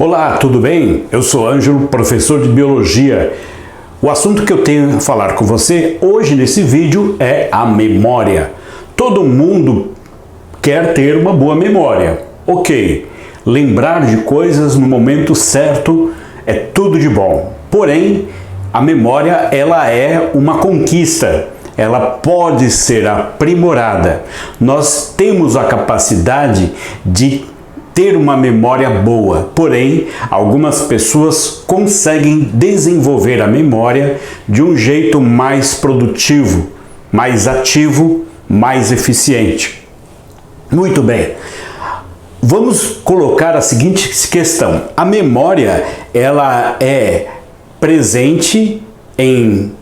Olá, tudo bem? Eu sou Ângelo, professor de Biologia. O assunto que eu tenho a falar com você hoje nesse vídeo é a memória. Todo mundo quer ter uma boa memória. Ok, lembrar de coisas no momento certo é tudo de bom. Porém, a memória ela é uma conquista. Ela pode ser aprimorada. Nós temos a capacidade de ter uma memória boa, porém, algumas pessoas conseguem desenvolver a memória de um jeito mais produtivo, mais ativo, mais eficiente. Muito bem, vamos colocar a seguinte questão. A memória, ela é presente em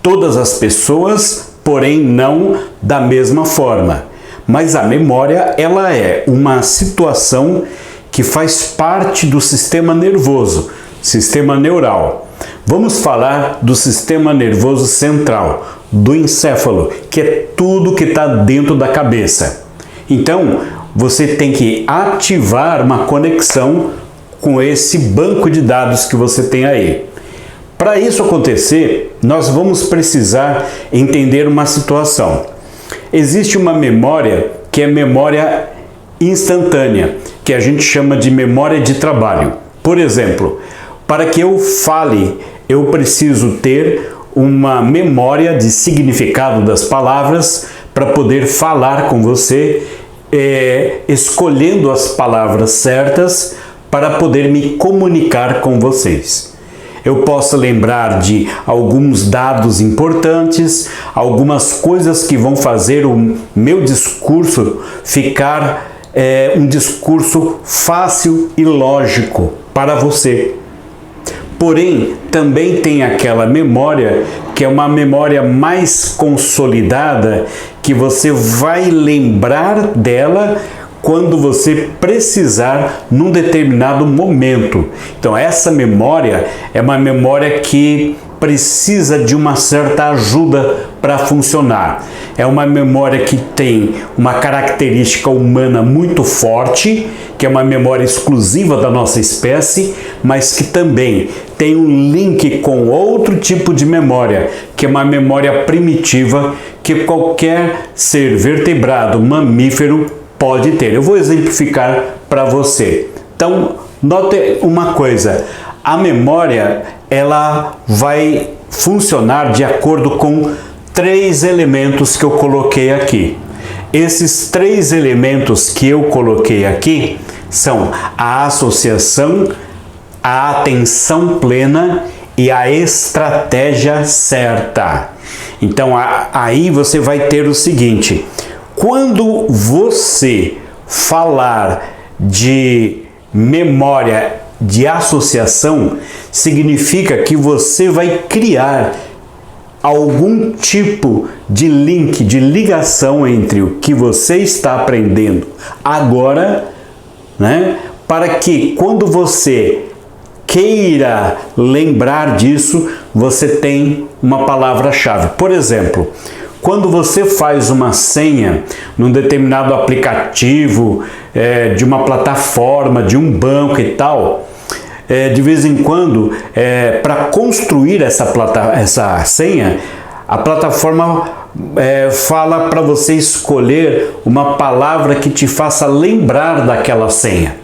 todas as pessoas, porém não da mesma forma. Mas a memória, ela é uma situação que faz parte do sistema nervoso, sistema neural. Vamos falar do sistema nervoso central, do encéfalo, que é tudo que está dentro da cabeça. Então, você tem que ativar uma conexão com esse banco de dados que você tem aí. Para isso acontecer, nós vamos precisar entender uma situação. Existe uma memória que é memória instantânea, que a gente chama de memória de trabalho. Por exemplo, para que eu fale, eu preciso ter uma memória de significado das palavras para poder falar com você, escolhendo as palavras certas para poder me comunicar com vocês. Eu posso lembrar de alguns dados importantes, algumas coisas que vão fazer o meu discurso ficar um discurso fácil e lógico para você. Porém, também tem aquela memória que é uma memória mais consolidada, que você vai lembrar dela quando você precisar num determinado momento. Então essa memória é uma memória que precisa de uma certa ajuda para funcionar. É uma memória que tem uma característica humana muito forte, que é uma memória exclusiva da nossa espécie, mas que também tem um link com outro tipo de memória, que é uma memória primitiva que qualquer ser vertebrado, mamífero, pode ter. Eu vou exemplificar para você. Então, note uma coisa. A memória, ela vai funcionar de acordo com 3 elementos que eu coloquei aqui. Esses 3 elementos que eu coloquei aqui são a associação, a atenção plena e a estratégia certa. Então, aí você vai ter o seguinte: quando você falar de memória de associação, significa que você vai criar algum tipo de link, de ligação entre o que você está aprendendo agora, né, para que quando você queira lembrar disso, você tem uma palavra-chave. Por exemplo, quando você faz uma senha num determinado aplicativo, de uma plataforma, de um banco e tal, de vez em quando, para construir essa senha, a plataforma fala para você escolher uma palavra que te faça lembrar daquela senha.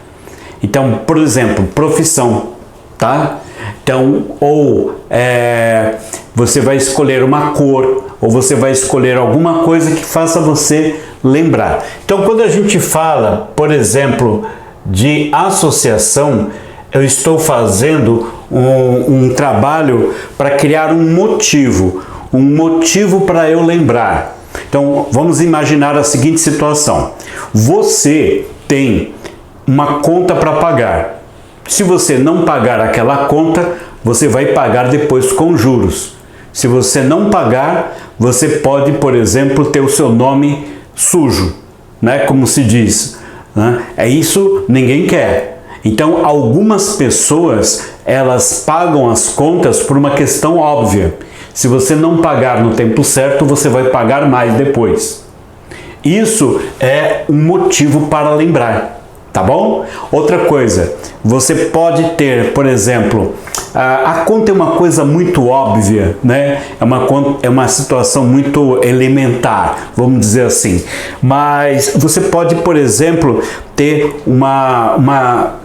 Então, por exemplo, profissão, tá? Então, você vai escolher uma cor, ou você vai escolher alguma coisa que faça você lembrar. Então, quando a gente fala, por exemplo, de associação, eu estou fazendo um trabalho para criar um motivo para eu lembrar. Então, vamos imaginar a seguinte situação. Você tem uma conta para pagar. Se você não pagar aquela conta, você vai pagar depois com juros. Se você não pagar, você pode, por exemplo, ter o seu nome sujo, né? Como se diz, né? Isso ninguém quer. Então, algumas pessoas, elas pagam as contas por uma questão óbvia. Se você não pagar no tempo certo, você vai pagar mais depois. Isso é um motivo para lembrar. tá bom? Outra coisa, você pode ter, por exemplo, a conta é uma coisa muito óbvia, né? É uma situação muito elementar, vamos dizer assim. Mas você pode, por exemplo, ter uma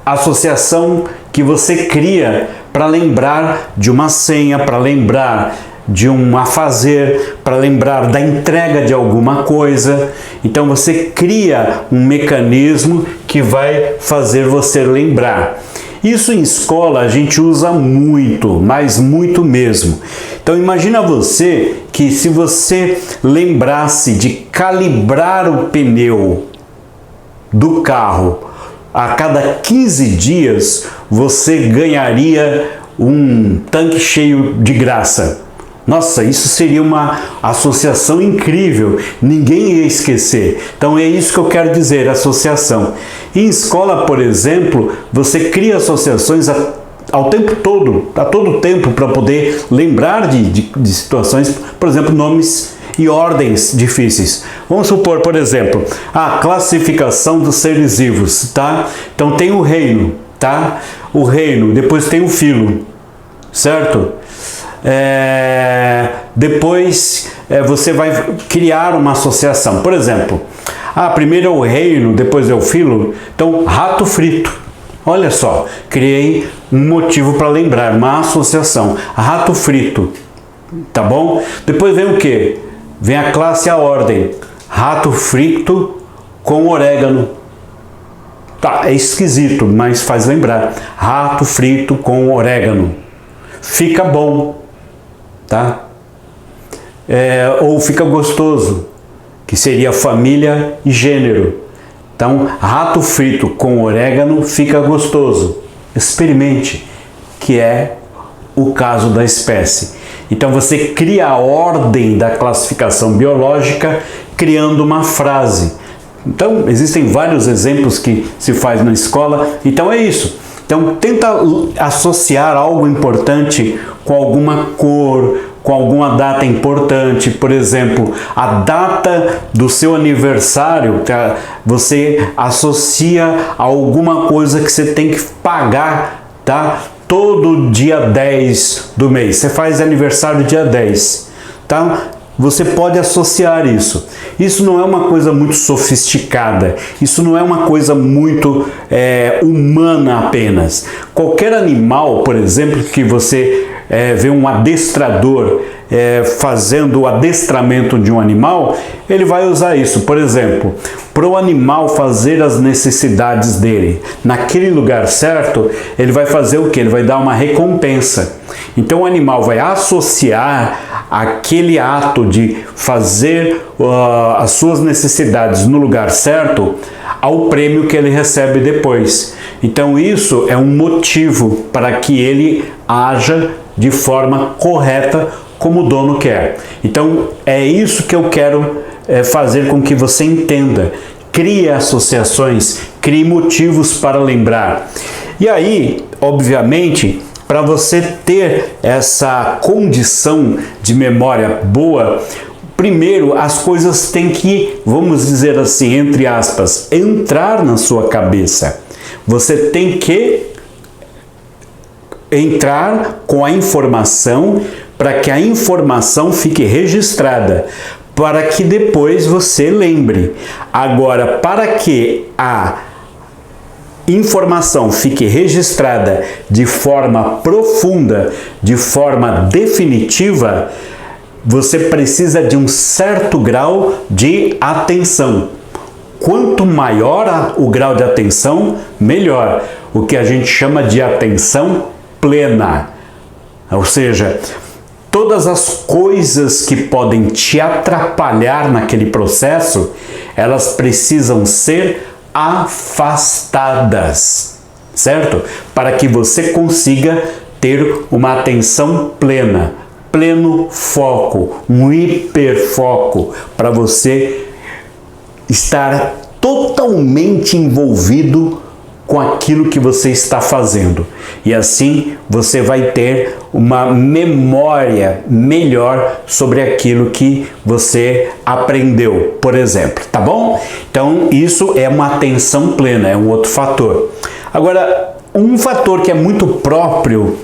associação que você cria para lembrar de uma senha, para lembrar de um afazer, para lembrar da entrega de alguma coisa. Então você cria um mecanismo que vai fazer você lembrar. Isso em escola a gente usa muito, mas muito mesmo. Então imagina você que se você lembrasse de calibrar o pneu do carro a cada 15 dias, você ganharia um tanque cheio de graça. Nossa, isso seria uma associação incrível, ninguém ia esquecer. Então é isso que eu quero dizer, associação. Em escola, por exemplo, você cria associações ao tempo todo, a todo tempo, para poder lembrar de situações, por exemplo, nomes e ordens difíceis. Vamos supor, por exemplo, a classificação dos seres vivos, tá? Então tem o reino, tá? O reino, depois tem o filo, certo? Depois você vai criar uma associação. Por exemplo, primeiro é o reino, depois é o filo. Então, rato frito. Olha só, criei um motivo para lembrar, uma associação. Rato frito, tá bom? Depois vem o que? Vem a classe e a ordem. Rato frito com orégano. Tá, é esquisito, mas faz lembrar. Rato frito com orégano. Fica bom. Tá? Ou fica gostoso, que seria família e gênero. Então, rato frito com orégano fica gostoso. Experimente, que é o caso da espécie. Então, você cria a ordem da classificação biológica criando uma frase. Então, existem vários exemplos que se faz na escola. Então, é isso. Então, tenta associar algo importante com alguma cor, com alguma data importante. Por exemplo, a data do seu aniversário, tá? Você associa a alguma coisa que você tem que pagar, tá? Todo dia 10 do mês. Você faz aniversário dia 10, tá? Você pode associar isso. Isso não é uma coisa muito sofisticada. Isso não é uma coisa muito humana apenas. Qualquer animal, por exemplo, que você vê um adestrador fazendo o adestramento de um animal, ele vai usar isso. Por exemplo, para o animal fazer as necessidades dele naquele lugar certo, ele vai fazer o que? Ele vai dar uma recompensa. Então o animal vai associar aquele ato de fazer as suas necessidades no lugar certo ao prêmio que ele recebe depois. Então isso é um motivo para que ele haja de forma correta como o dono quer. Então é isso que eu quero fazer com que você entenda. Crie associações, crie motivos para lembrar. E aí, obviamente, para você ter essa condição de memória boa, primeiro as coisas têm que, vamos dizer assim, entre aspas, entrar na sua cabeça. Você tem que entrar com a informação para que a informação fique registrada, para que depois você lembre. Agora, para que a informação fique registrada de forma profunda, de forma definitiva, você precisa de um certo grau de atenção. Quanto maior o grau de atenção, melhor. O que a gente chama de atenção plena. Ou seja, todas as coisas que podem te atrapalhar naquele processo, elas precisam ser afastadas, certo? Para que você consiga ter uma atenção plena, pleno foco, um hiperfoco, para você estar totalmente envolvido com aquilo que você está fazendo. E assim você vai ter uma memória melhor sobre aquilo que você aprendeu, por exemplo, tá bom? Então isso é uma atenção plena, é um outro fator. Agora, um fator que é muito próprio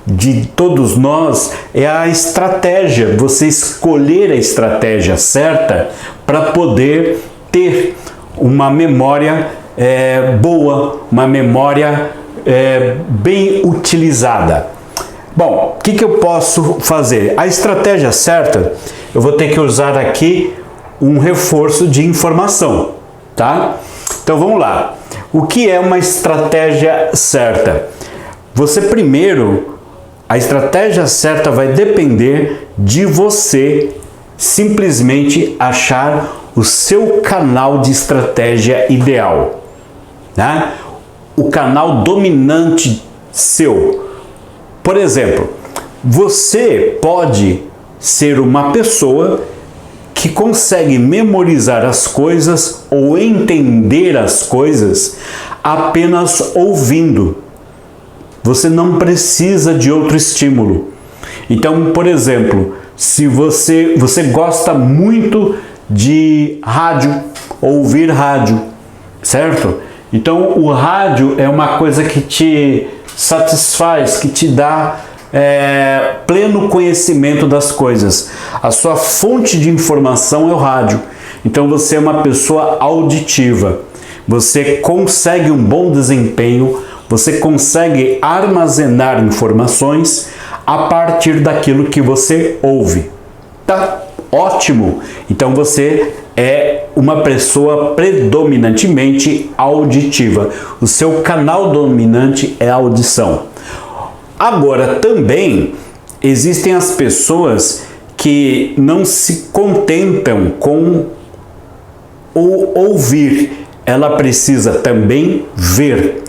de todos nós é a estratégia, você escolher a estratégia certa para poder ter uma memória boa, uma memória bem utilizada. Bom, o que eu posso fazer? A estratégia certa, eu vou ter que usar aqui um reforço de informação, tá? Então vamos lá. O que é uma estratégia certa? Você primeiro, a estratégia certa vai depender de você simplesmente achar o seu canal de estratégia ideal, né? O canal dominante seu. Por exemplo, você pode ser uma pessoa que consegue memorizar as coisas ou entender as coisas apenas ouvindo. Você não precisa de outro estímulo. Então, por exemplo, se você gosta muito de rádio, ouvir rádio, certo? Então, o rádio é uma coisa que te satisfaz, que te dá pleno conhecimento das coisas. A sua fonte de informação é o rádio. Então, você é uma pessoa auditiva. Você consegue um bom desempenho, você consegue armazenar informações a partir daquilo que você ouve. Tá ótimo! Então você é uma pessoa predominantemente auditiva. O seu canal dominante é a audição. Agora, também existem as pessoas que não se contentam com o ouvir. Ela precisa também ver.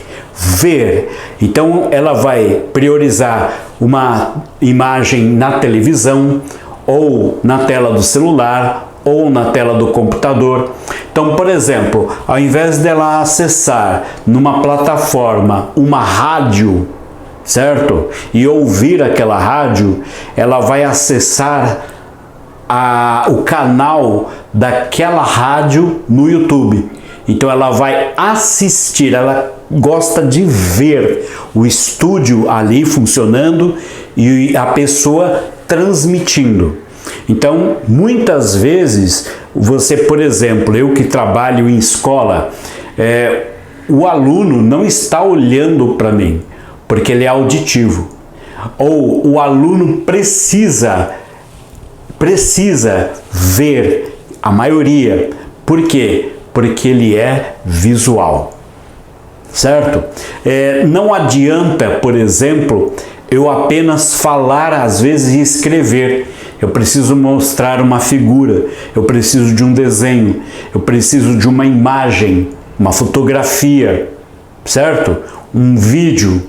Então ela vai priorizar uma imagem na televisão, ou na tela do celular, ou na tela do computador. Então, por exemplo, ao invés dela acessar numa plataforma uma rádio, certo? E ouvir aquela rádio, ela vai acessar o canal daquela rádio no YouTube. Então ela vai assistir, ela gosta de ver o estúdio ali funcionando e a pessoa transmitindo. Então, muitas vezes, você, por exemplo, eu que trabalho em escola, o aluno não está olhando para mim, porque ele é auditivo. Ou o aluno precisa ver, a maioria. Por quê? Porque ele é visual, certo? Não adianta, por exemplo, eu apenas falar às vezes e escrever. Eu preciso mostrar uma figura, eu preciso de um desenho, eu preciso de uma imagem, uma fotografia, certo? Um vídeo.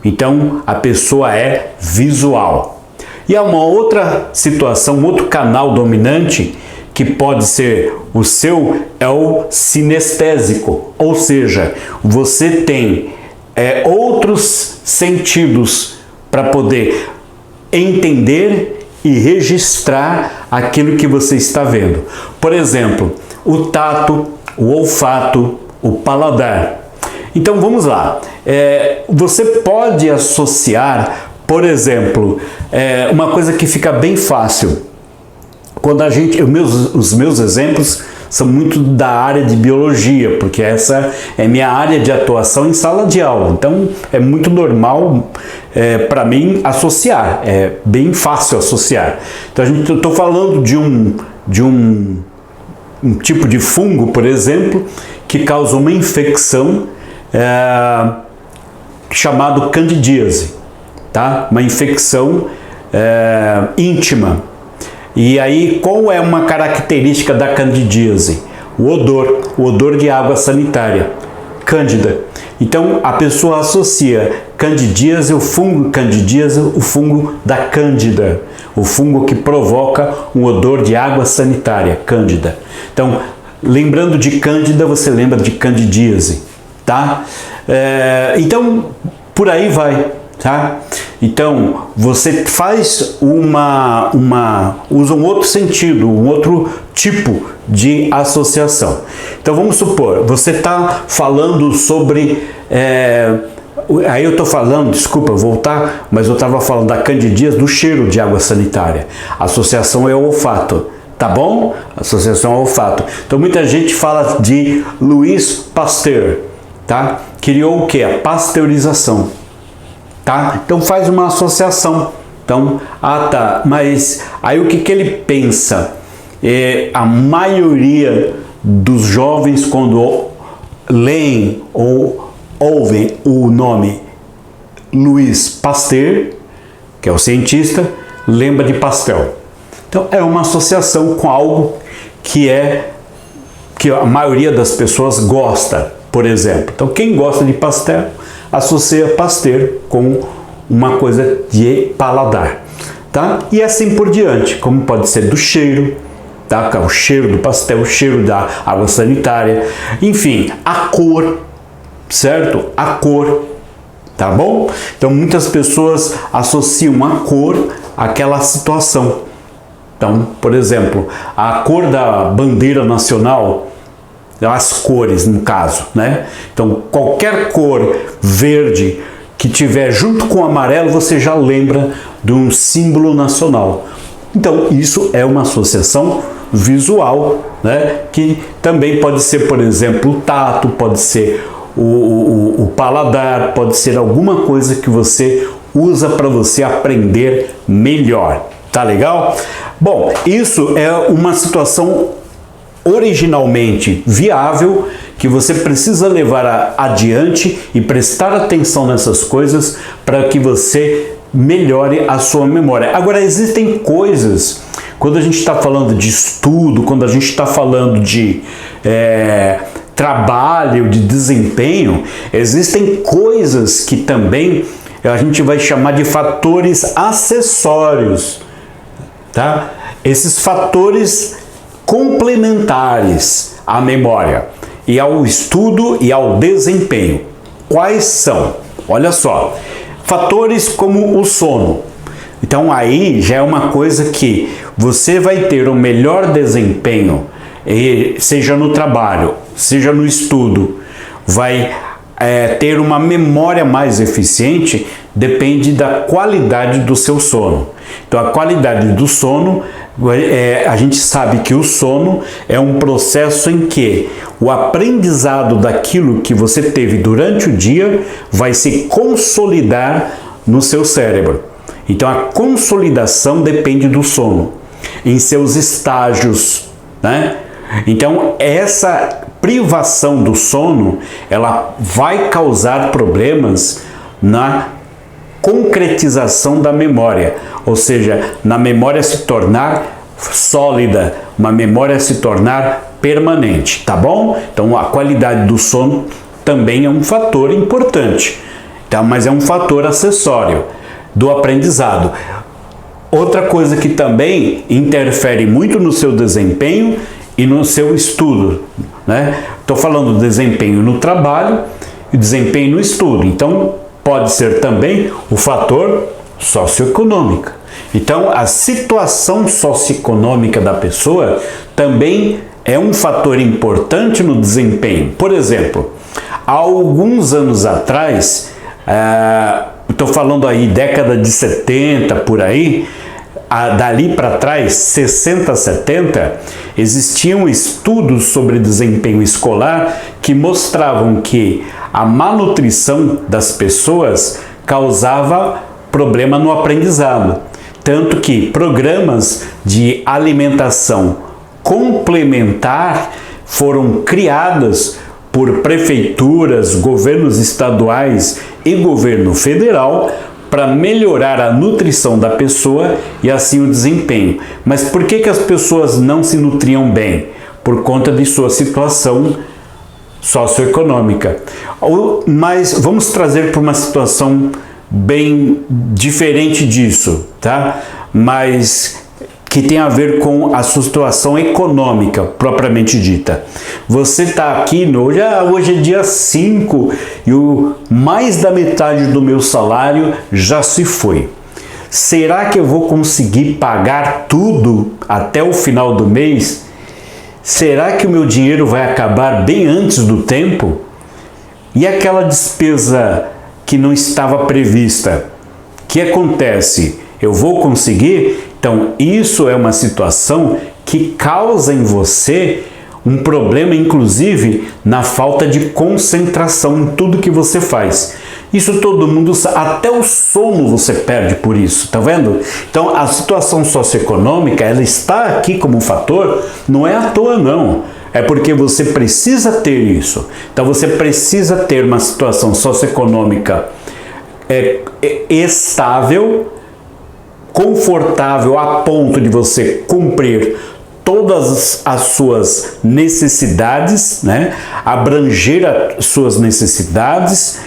Então a pessoa é visual. E há uma outra situação, um outro canal dominante que pode ser o seu, é o sinestésico, ou seja, você tem outros sentidos para poder entender e registrar aquilo que você está vendo. Por exemplo, o tato, o olfato, o paladar. Então vamos lá, você pode associar, por exemplo, uma coisa que fica bem fácil. Quando os meus exemplos são muito da área de biologia, porque essa é minha área de atuação em sala de aula. Então é muito normal para mim associar, é bem fácil associar. Então eu estou falando de um tipo de fungo, por exemplo, que causa uma infecção chamado candidíase, tá? Uma infecção íntima. E aí, qual é uma característica da candidíase? O odor de água sanitária, cândida. Então, a pessoa associa candidíase, o fungo candidíase, o fungo da cândida, o fungo que provoca um odor de água sanitária, cândida. Então, lembrando de cândida, você lembra de candidíase, tá? Então, por aí vai, tá? Então, você faz usa um outro sentido, um outro tipo de associação. Então, vamos supor, você está falando sobre... aí eu estou falando, desculpa voltar, mas eu estava falando da candidíase, do cheiro de água sanitária. A associação é o olfato, tá bom? A associação é o olfato. Então, muita gente fala de Louis Pasteur, tá? Criou o que? A pasteurização. Tá? Então faz uma associação. Então, tá, mas aí o que ele pensa? A maioria dos jovens, quando leem ou ouvem o nome Louis Pasteur, que é o cientista, lembra de pastel. Então é uma associação com algo que a maioria das pessoas gosta, por exemplo. Então quem gosta de pastel associa Pasteur com uma coisa de paladar, tá? E assim por diante, como pode ser do cheiro, tá? O cheiro do pastel, o cheiro da água sanitária, enfim, a cor, certo? A cor, tá bom? Então muitas pessoas associam a cor àquela situação. Então, por exemplo, a cor da bandeira nacional, as cores no caso, né? Então qualquer cor verde que tiver junto com o amarelo, você já lembra de um símbolo nacional. Então isso é uma associação visual, né? Que também pode ser, por exemplo, o tato, pode ser o paladar, pode ser alguma coisa que você usa para você aprender melhor. Tá legal? Bom, isso é uma situação originalmente viável, que você precisa levar adiante e prestar atenção nessas coisas para que você melhore a sua memória. Agora, existem coisas, quando a gente está falando de estudo, quando a gente está falando de trabalho, de desempenho, existem coisas que também a gente vai chamar de fatores acessórios, tá? Esses fatores complementares à memória e ao estudo e ao desempenho. Quais são? Olha só, fatores como o sono. Então aí já é uma coisa que você vai ter um melhor desempenho, seja no trabalho, seja no estudo, vai ter uma memória mais eficiente, depende da qualidade do seu sono. Então a qualidade do sono, a gente sabe que o sono é um processo em que o aprendizado daquilo que você teve durante o dia vai se consolidar no seu cérebro. Então a consolidação depende do sono, em seus estágios, né? Então essa privação do sono, ela vai causar problemas na concretização da memória, ou seja, na memória se tornar sólida, uma memória se tornar permanente, tá bom? Então a qualidade do sono também é um fator importante, tá? Mas é um fator acessório do aprendizado. Outra coisa que também interfere muito no seu desempenho e no seu estudo, né? Estou falando do desempenho no trabalho e desempenho no estudo, então pode ser também o fator socioeconômico. Então a situação socioeconômica da pessoa também é um fator importante no desempenho. Por exemplo, há alguns anos atrás, estou falando aí década de 70 por aí, dali para trás, 60, 70, existiam estudos sobre desempenho escolar que mostravam que a malnutrição das pessoas causava problema no aprendizado. Tanto que programas de alimentação complementar foram criados por prefeituras, governos estaduais e governo federal para melhorar a nutrição da pessoa e assim o desempenho. Mas por que as pessoas não se nutriam bem? Por conta de sua situação socioeconômica. Mas vamos trazer para uma situação bem diferente disso, tá? Mas que tem a ver com a sua situação econômica propriamente dita. Você está aqui, hoje é dia 5 e mais da metade do meu salário já se foi. Será que eu vou conseguir pagar tudo até o final do mês? Será que o meu dinheiro vai acabar bem antes do tempo? E aquela despesa que não estava prevista? O que acontece? Eu vou conseguir? Então, isso é uma situação que causa em você um problema, inclusive, na falta de concentração em tudo que você faz. Isso todo mundo sabe, até o sono você perde por isso, tá vendo? Então, a situação socioeconômica, ela está aqui como um fator, não é à toa não. É porque você precisa ter isso. Então, você precisa ter uma situação socioeconômica estável, confortável a ponto de você cumprir todas as suas necessidades, né? Abranger as suas necessidades,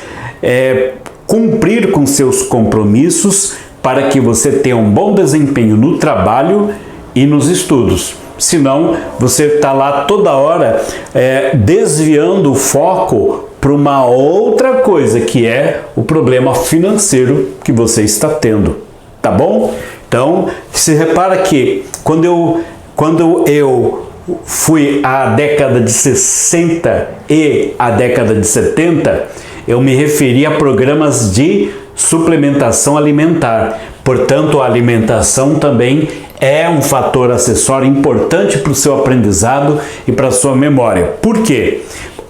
cumprir com seus compromissos para que você tenha um bom desempenho no trabalho e nos estudos. Senão, você está lá toda hora desviando o foco para uma outra coisa, que é o problema financeiro que você está tendo. Tá bom? Então, se repara que quando eu fui à década de 60 e à década de 70, eu me referi a programas de suplementação alimentar. Portanto, a alimentação também é um fator acessório importante para o seu aprendizado e para a sua memória. Por quê?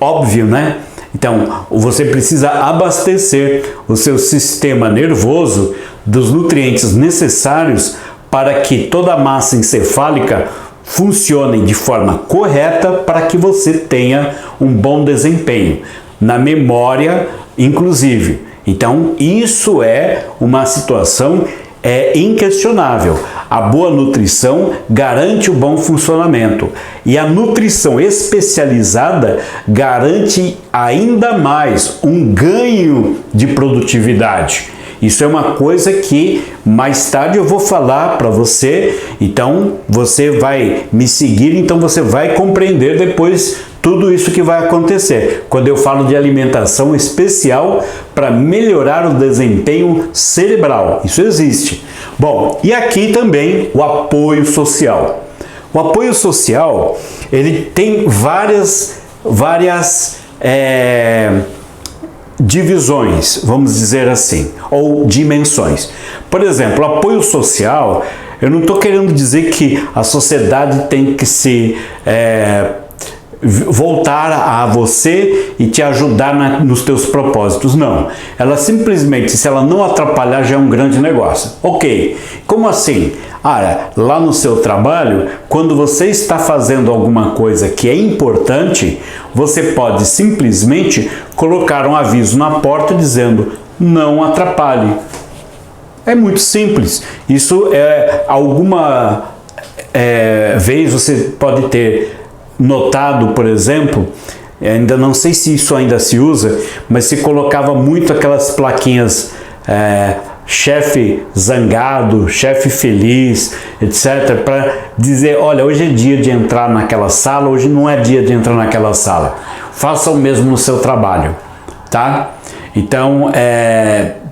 Óbvio, né? Então, você precisa abastecer o seu sistema nervoso dos nutrientes necessários para que toda a massa encefálica funcione de forma correta para que você tenha um bom desempenho, na memória inclusive. Então, isso é uma situação inquestionável. A boa nutrição garante o bom funcionamento e a nutrição especializada garante ainda mais um ganho de produtividade. Isso é uma coisa que mais tarde eu vou falar para você, então você vai me seguir, então você vai compreender depois tudo isso que vai acontecer quando eu falo de alimentação especial para melhorar o desempenho cerebral. Isso existe. Bom, e aqui também o apoio social. O apoio social, ele tem várias divisões, vamos dizer assim, ou dimensões. Por exemplo, apoio social, eu não estou querendo dizer que a sociedade tem que se voltar a você e te ajudar nos teus propósitos, não. Ela simplesmente, se ela não atrapalhar, já é um grande negócio. Ok, como assim? Lá no seu trabalho, quando você está fazendo alguma coisa que é importante, você pode simplesmente colocar um aviso na porta dizendo: não atrapalhe. É muito simples. Isso alguma vez você pode ter notado, por exemplo, ainda não sei se isso ainda se usa, mas se colocava muito aquelas plaquinhas chefe zangado, chefe feliz, etc, para dizer: olha, hoje é dia de entrar naquela sala, hoje não é dia de entrar naquela sala. Faça o mesmo no seu trabalho, tá? Então,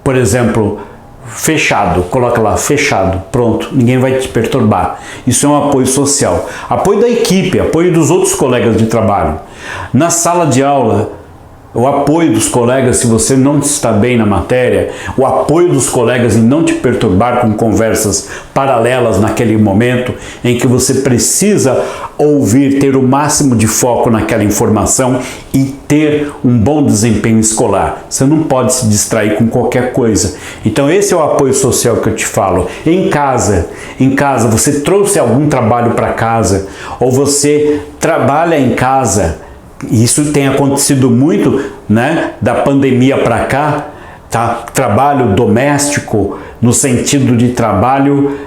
por exemplo, fechado, coloca lá, fechado, pronto, ninguém vai te perturbar. Isso é um apoio social. Apoio da equipe, apoio dos outros colegas de trabalho. Na sala de aula, o apoio dos colegas se você não está bem na matéria, o apoio dos colegas em não te perturbar com conversas paralelas naquele momento em que você precisa ouvir, ter o máximo de foco naquela informação e ter um bom desempenho escolar. Você não pode se distrair com qualquer coisa. Então esse é o apoio social que eu te falo. Em casa você trouxe algum trabalho para casa ou você trabalha em casa. Isso tem acontecido muito, né, da pandemia para cá, tá? Trabalho doméstico, no sentido de trabalho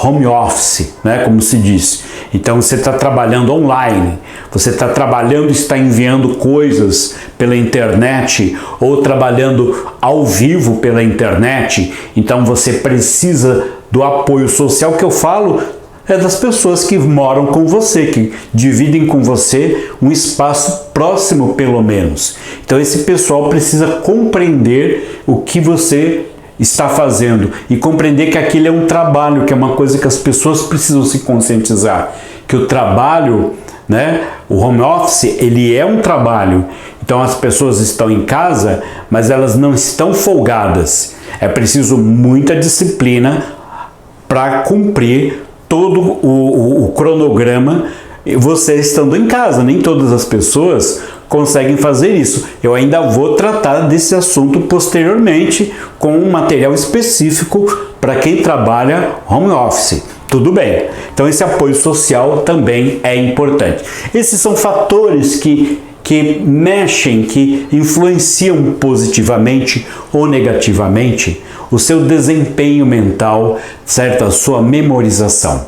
home office, né, como se diz. Então você está trabalhando online, você está trabalhando, está enviando coisas pela internet ou trabalhando ao vivo pela internet. Então você precisa do apoio social que eu falo é das pessoas que moram com você, que dividem com você um espaço próximo, pelo menos. Então esse pessoal precisa compreender o que você está fazendo e compreender que aquilo é um trabalho, que é uma coisa que as pessoas precisam se conscientizar, que o trabalho, né, o home office, ele é um trabalho. Então as pessoas estão em casa, mas elas não estão folgadas. É preciso muita disciplina para cumprir todo o cronograma, você estando em casa. Nem todas as pessoas conseguem fazer isso. Eu ainda vou tratar desse assunto posteriormente com um material específico para quem trabalha home office. Tudo bem. Então esse apoio social também é importante. Esses são fatores que mexem, que influenciam positivamente ou negativamente o seu desempenho mental, certo? A sua memorização,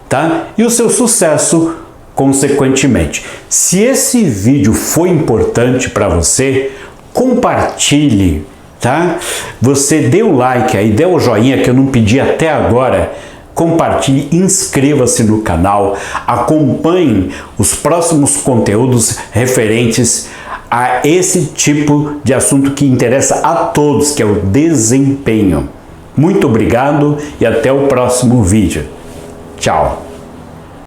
tá? E o seu sucesso, consequentemente. Se esse vídeo foi importante para você, compartilhe, tá? Você dê o like aí, dê o joinha que eu não pedi até agora. Compartilhe, inscreva-se no canal, acompanhe os próximos conteúdos referentes a esse tipo de assunto que interessa a todos, que é o desempenho. Muito obrigado e até o próximo vídeo. Tchau!